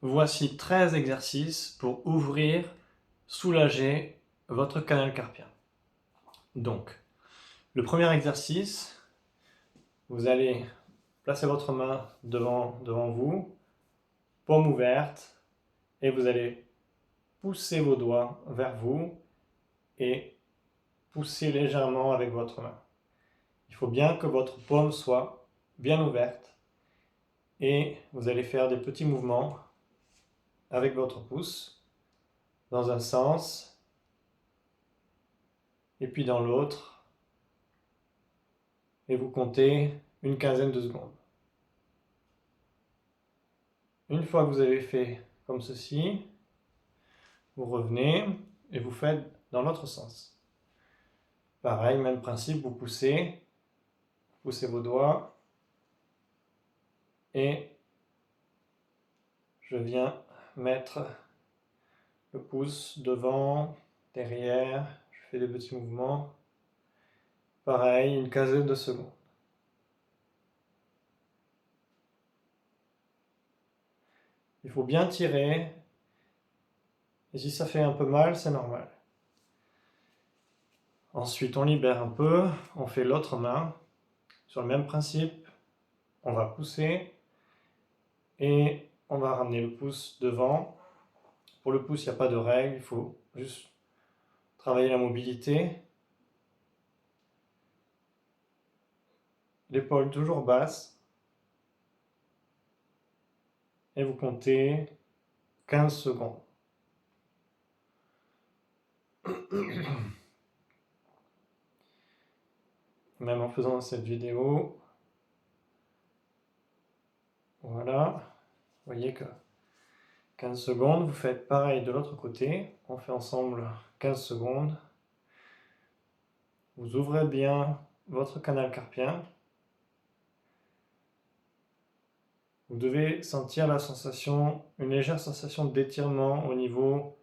Voici 13 exercices pour ouvrir, soulager votre canal carpien. Donc, le premier exercice, vous allez placer votre main devant vous, paume ouverte, et vous allez pousser vos doigts vers vous et pousser légèrement avec votre main. Il faut bien que votre paume soit bien ouverte et vous allez faire des petits mouvements avec votre pouce dans un sens et puis dans l'autre et vous comptez une quinzaine de secondes. Une fois que vous avez fait comme ceci, vous revenez et vous faites dans l'autre sens. Pareil, même principe, vous poussez vos doigts et je viens mettre le pouce devant, derrière, je fais des petits mouvements. Pareil, une quinzaine de secondes. Il faut bien tirer, et si ça fait un peu mal, c'est normal. Ensuite, on libère un peu, on fait l'autre main. Sur le même principe, on va pousser et on va ramener le pouce devant. Pour le pouce, il n'y a pas de règle, il faut juste travailler la mobilité. L'épaule toujours basse. Et vous comptez 15 secondes. Même en faisant cette vidéo, voilà, vous voyez que 15 secondes, vous faites pareil de l'autre côté, on fait ensemble 15 secondes. Vous ouvrez bien votre canal carpien. Vous devez sentir la sensation, une légère sensation d'étirement au niveau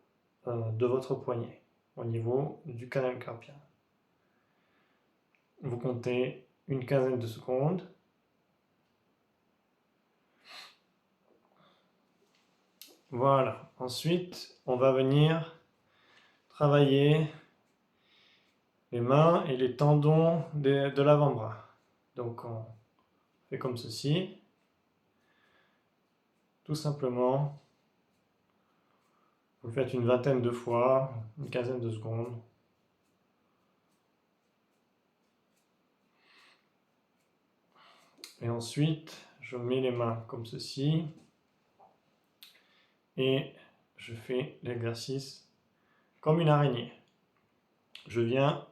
de votre poignet, au niveau du canal carpien. Vous comptez une quinzaine de secondes. Voilà. Ensuite, on va venir travailler les mains et les tendons de l'avant-bras. Donc, on fait comme ceci. Tout simplement. Vous le faites une vingtaine de fois, une quinzaine de secondes. Et ensuite, je mets les mains comme ceci. Et je fais l'exercice comme une araignée. Je viens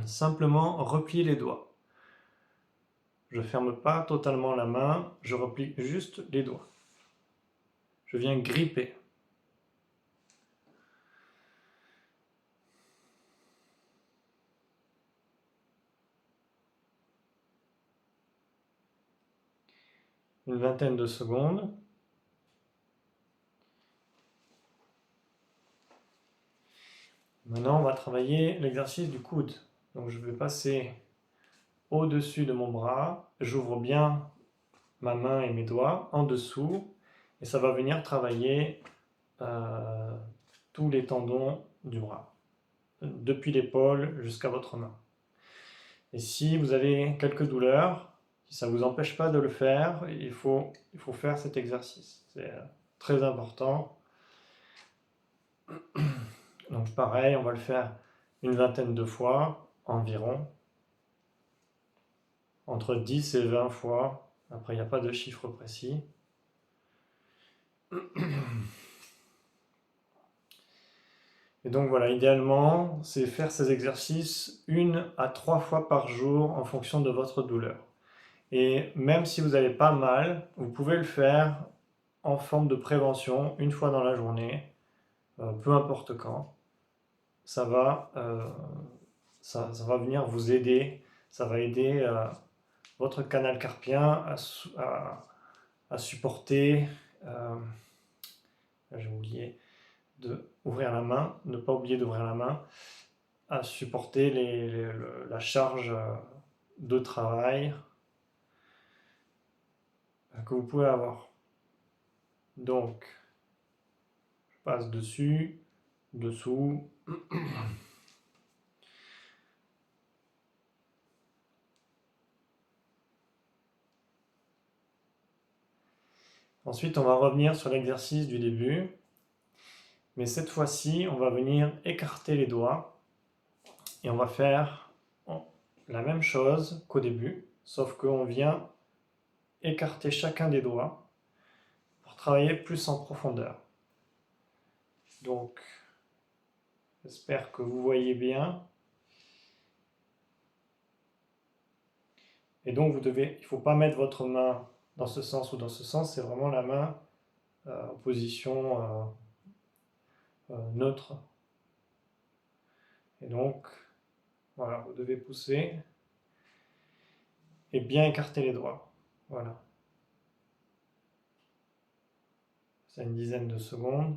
simplement replier les doigts. Je ne ferme pas totalement la main, je replie juste les doigts. Je viens gripper. Une vingtaine de secondes. Maintenant, on va travailler l'exercice du coude. Donc, je vais passer au-dessus de mon bras. J'ouvre bien ma main et mes doigts en dessous. Et ça va venir travailler tous les tendons du bras, depuis l'épaule jusqu'à votre main. Et si vous avez quelques douleurs, si ça ne vous empêche pas de le faire, il faut faire cet exercice. C'est très important. Donc pareil, on va le faire une vingtaine de fois environ, entre 10 et 20 fois. Après, il n'y a pas de chiffre précis. Et donc voilà, idéalement, c'est faire ces exercices 1 à 3 fois par jour en fonction de votre douleur. Et même si vous n'avez pas mal, vous pouvez le faire en forme de prévention une fois dans la journée, peu importe quand. Ça va venir vous aider, ça va aider votre canal carpien à supporter, j'ai oublié d'ouvrir la main, ne pas oublier d'ouvrir la main, à supporter la charge de travail que vous pouvez avoir. Donc, je passe dessus, dessous. Ensuite, on va revenir sur l'exercice du début. Mais cette fois-ci, on va venir écarter les doigts. Et on va faire la même chose qu'au début, sauf qu'on vient écarter chacun des doigts pour travailler plus en profondeur. Donc, j'espère que vous voyez bien. Et donc, il ne faut pas mettre votre main dans ce sens ou dans ce sens, c'est vraiment la main en position neutre. Et donc, voilà, vous devez pousser et bien écarter les doigts. Voilà. C'est une dizaine de secondes.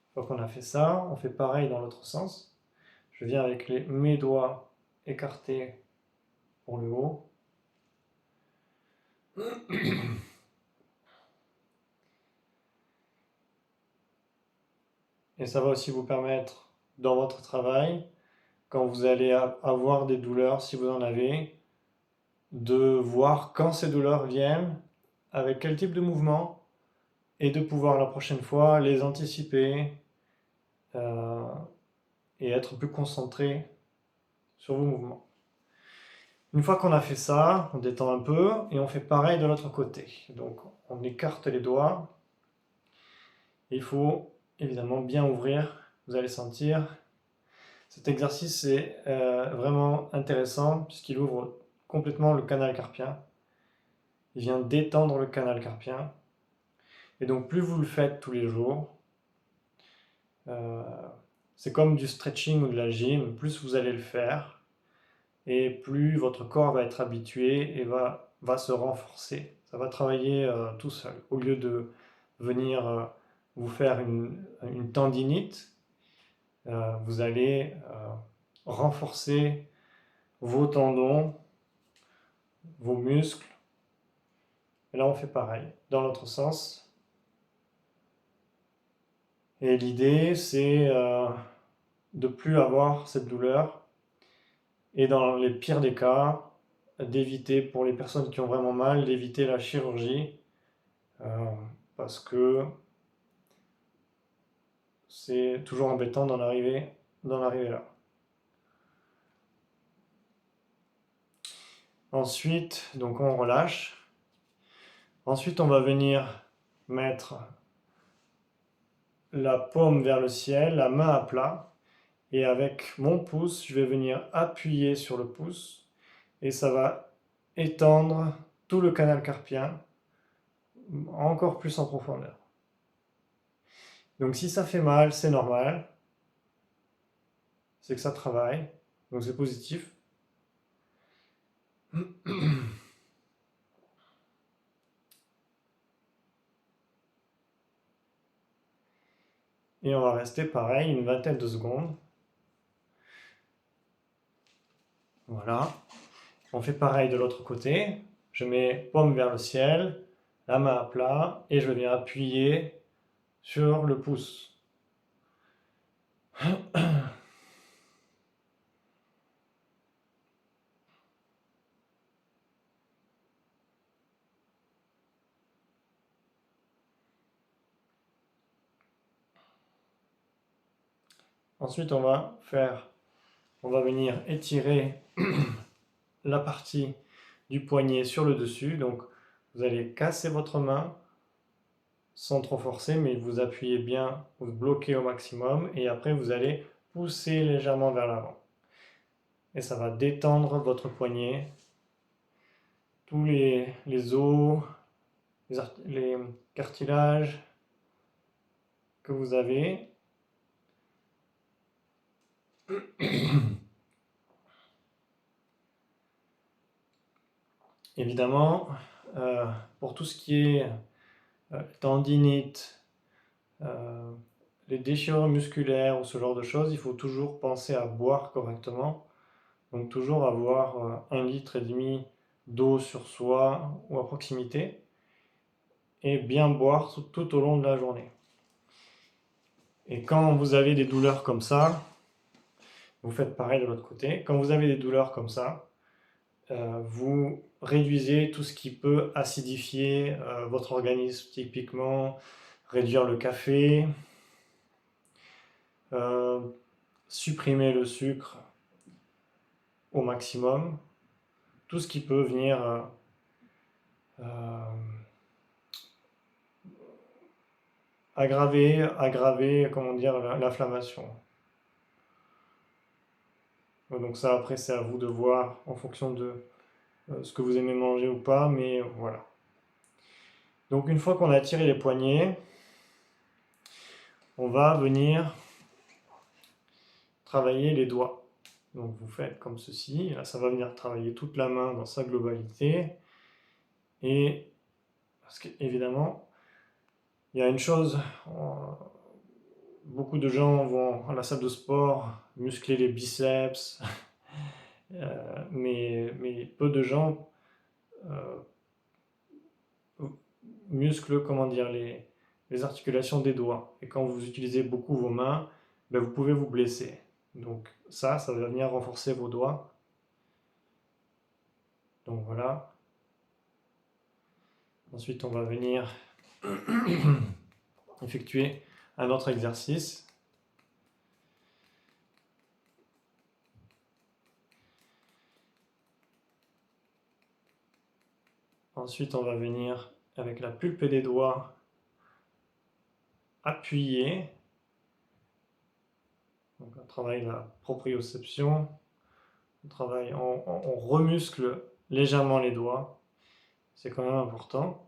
Une fois qu'on a fait ça, on fait pareil dans l'autre sens. Je viens avec mes doigts écartés pour le haut. Et ça va aussi vous permettre, dans votre travail, quand vous allez avoir des douleurs, si vous en avez, de voir quand ces douleurs viennent, avec quel type de mouvement, et de pouvoir la prochaine fois les anticiper et être plus concentré sur vos mouvements. Une fois qu'on a fait ça, on détend un peu et on fait pareil de l'autre côté. Donc on écarte les doigts. Il faut évidemment bien ouvrir. Vous allez sentir. Cet exercice est vraiment intéressant puisqu'il ouvre complètement le canal carpien. Il vient détendre le canal carpien. Et donc plus vous le faites tous les jours, c'est comme du stretching ou de la gym, plus vous allez le faire, et plus votre corps va être habitué et va se renforcer. Ça va travailler tout seul. Au lieu de venir vous faire une tendinite, vous allez renforcer vos tendons, vos muscles. Et là, on fait pareil, dans l'autre sens. Et l'idée, c'est de ne plus avoir cette douleur. Et dans les pires des cas, d'éviter, pour les personnes qui ont vraiment mal, d'éviter la chirurgie parce que c'est toujours embêtant d'en arriver là. Ensuite, donc on relâche. Ensuite, on va venir mettre la paume vers le ciel, la main à plat. Et avec mon pouce, je vais venir appuyer sur le pouce. Et ça va étendre tout le canal carpien encore plus en profondeur. Donc si ça fait mal, c'est normal. C'est que ça travaille. Donc c'est positif. Et on va rester pareil une vingtaine de secondes. Voilà. On fait pareil de l'autre côté. Je mets paume vers le ciel, la main à plat, et je viens appuyer sur le pouce. Ensuite, on va venir étirer la partie du poignet sur le dessus. Donc, vous allez casser votre main sans trop forcer, mais vous appuyez bien, vous bloquez au maximum, et après vous allez pousser légèrement vers l'avant. Et ça va détendre votre poignet, tous les os, les cartilages que vous avez. Évidemment, pour tout ce qui est tendinite, les déchirures musculaires ou ce genre de choses, il faut toujours penser à boire correctement. Donc toujours avoir 1,5 litre d'eau sur soi ou à proximité et bien boire tout au long de la journée. Et quand vous avez des douleurs comme ça, vous faites pareil de l'autre côté. Quand vous avez des douleurs comme ça, vous réduisez tout ce qui peut acidifier votre organisme, typiquement réduire le café, supprimer le sucre au maximum, tout ce qui peut venir aggraver, comment dire, l'inflammation. Donc ça, après, c'est à vous de voir en fonction de ce que vous aimez manger ou pas, mais voilà. Donc une fois qu'on a tiré les poignets, on va venir travailler les doigts. Donc vous faites comme ceci, là ça va venir travailler toute la main dans sa globalité. Et parce qu'évidemment, il y a une chose, beaucoup de gens vont à la salle de sport muscler les biceps, mais peu de gens musclent, comment dire, les articulations des doigts. Et quand vous utilisez beaucoup vos mains, ben vous pouvez vous blesser. Donc ça va venir renforcer vos doigts. Donc voilà. Ensuite, on va venir effectuer un autre exercice. Ensuite, on va venir avec la pulpe des doigts appuyer. Donc on travaille la proprioception. On remuscle légèrement les doigts. C'est quand même important.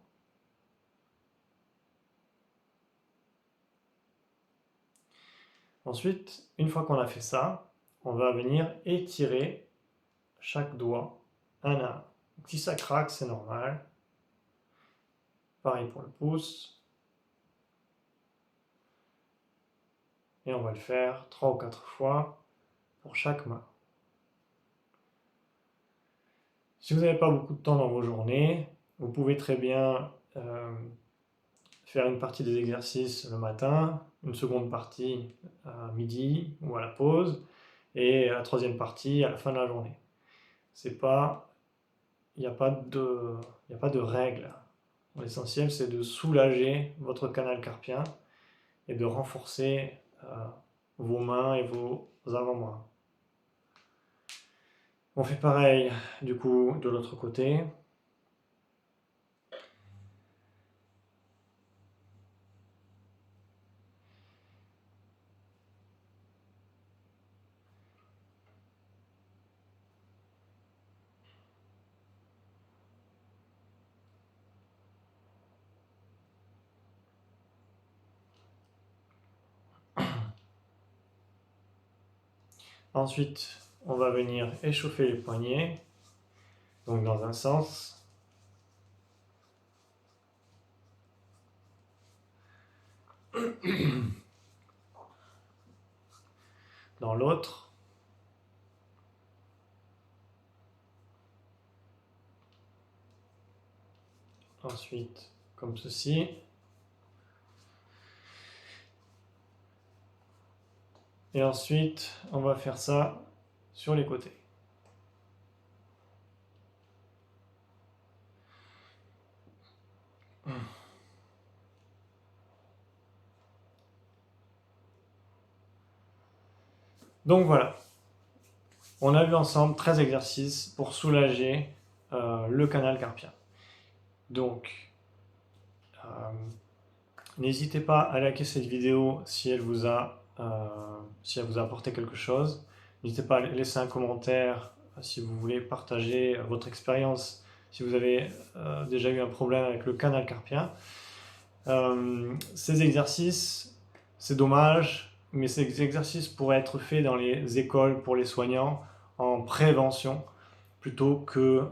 Ensuite, une fois qu'on a fait ça, on va venir étirer chaque doigt un à un. Donc, si ça craque, c'est normal. Pareil pour le pouce. Et on va le faire 3 ou 4 fois pour chaque main. Si vous n'avez pas beaucoup de temps dans vos journées, vous pouvez très bien faire une partie des exercices le matin, une seconde partie à midi ou à la pause, et la troisième partie à la fin de la journée. Il n'y a pas de règle. L'essentiel, c'est de soulager votre canal carpien et de renforcer vos mains et vos avant-bras. On fait pareil du coup de l'autre côté. Ensuite, on va venir échauffer les poignets, donc dans un sens. Dans l'autre. Ensuite, comme ceci. Et ensuite, on va faire ça sur les côtés. Donc voilà, on a vu ensemble 13 exercices pour soulager le canal carpien. Donc, n'hésitez pas à liker cette vidéo si elle vous a apporté quelque chose. N'hésitez pas à laisser un commentaire si vous voulez partager votre expérience, si vous avez déjà eu un problème avec le canal carpien. Ces exercices, c'est dommage, mais ces exercices pourraient être faits dans les écoles pour les soignants en prévention plutôt que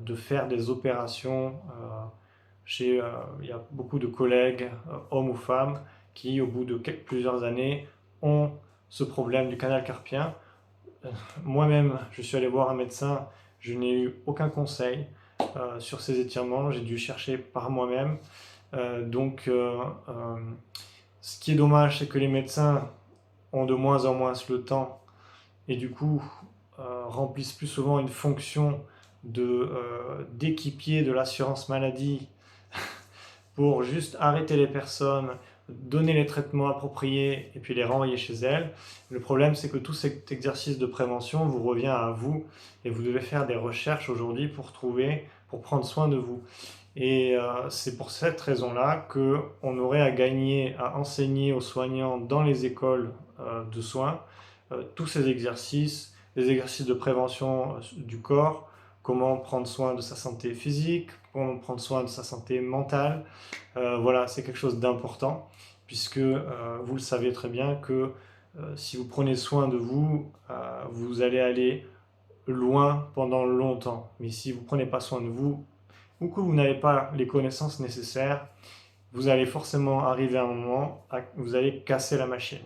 de faire des opérations il y a beaucoup de collègues, hommes ou femmes, qui au bout de plusieurs années ont ce problème du canal carpien. Moi-même, je suis allé voir un médecin Je n'ai eu aucun conseil sur ces étirements, j'ai dû chercher par moi-même. Ce qui est dommage, c'est que les médecins ont de moins en moins le temps et du coup remplissent plus souvent une fonction d'équipier de l'assurance maladie pour juste arrêter les personnes, donner les traitements appropriés et puis les renvoyer chez elles. Le problème, c'est que tout cet exercice de prévention vous revient à vous et vous devez faire des recherches aujourd'hui pour prendre soin de vous. Et c'est pour cette raison-là qu'on aurait à gagner à enseigner aux soignants dans les écoles de soins tous ces exercices, les exercices de prévention du corps, comment prendre soin de sa santé physique, comment prendre soin de sa santé mentale. Voilà, c'est quelque chose d'important, puisque vous le savez très bien que si vous prenez soin de vous, vous allez aller loin pendant longtemps. Mais si vous ne prenez pas soin de vous, ou que vous n'avez pas les connaissances nécessaires, vous allez forcément arriver à un moment où vous allez casser la machine.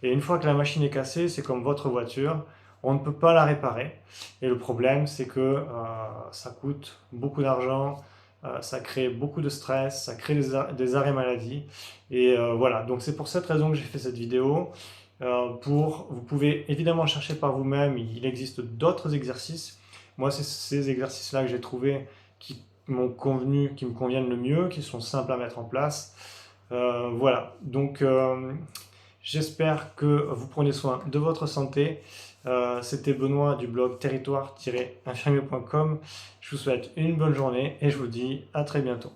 Et une fois que la machine est cassée, c'est comme votre voiture, on ne peut pas la réparer. Et le problème, c'est que ça coûte beaucoup d'argent, ça crée beaucoup de stress, ça crée des arrêts maladie. Et voilà, donc c'est pour cette raison que j'ai fait cette vidéo. Vous pouvez évidemment chercher par vous-même, il existe d'autres exercices. Moi, c'est ces exercices-là que j'ai trouvés qui m'ont convenu, qui me conviennent le mieux, qui sont simples à mettre en place. Voilà, donc j'espère que vous prenez soin de votre santé. C'était Benoît du blog territoire-infirmier.com. Je vous souhaite une bonne journée et je vous dis à très bientôt.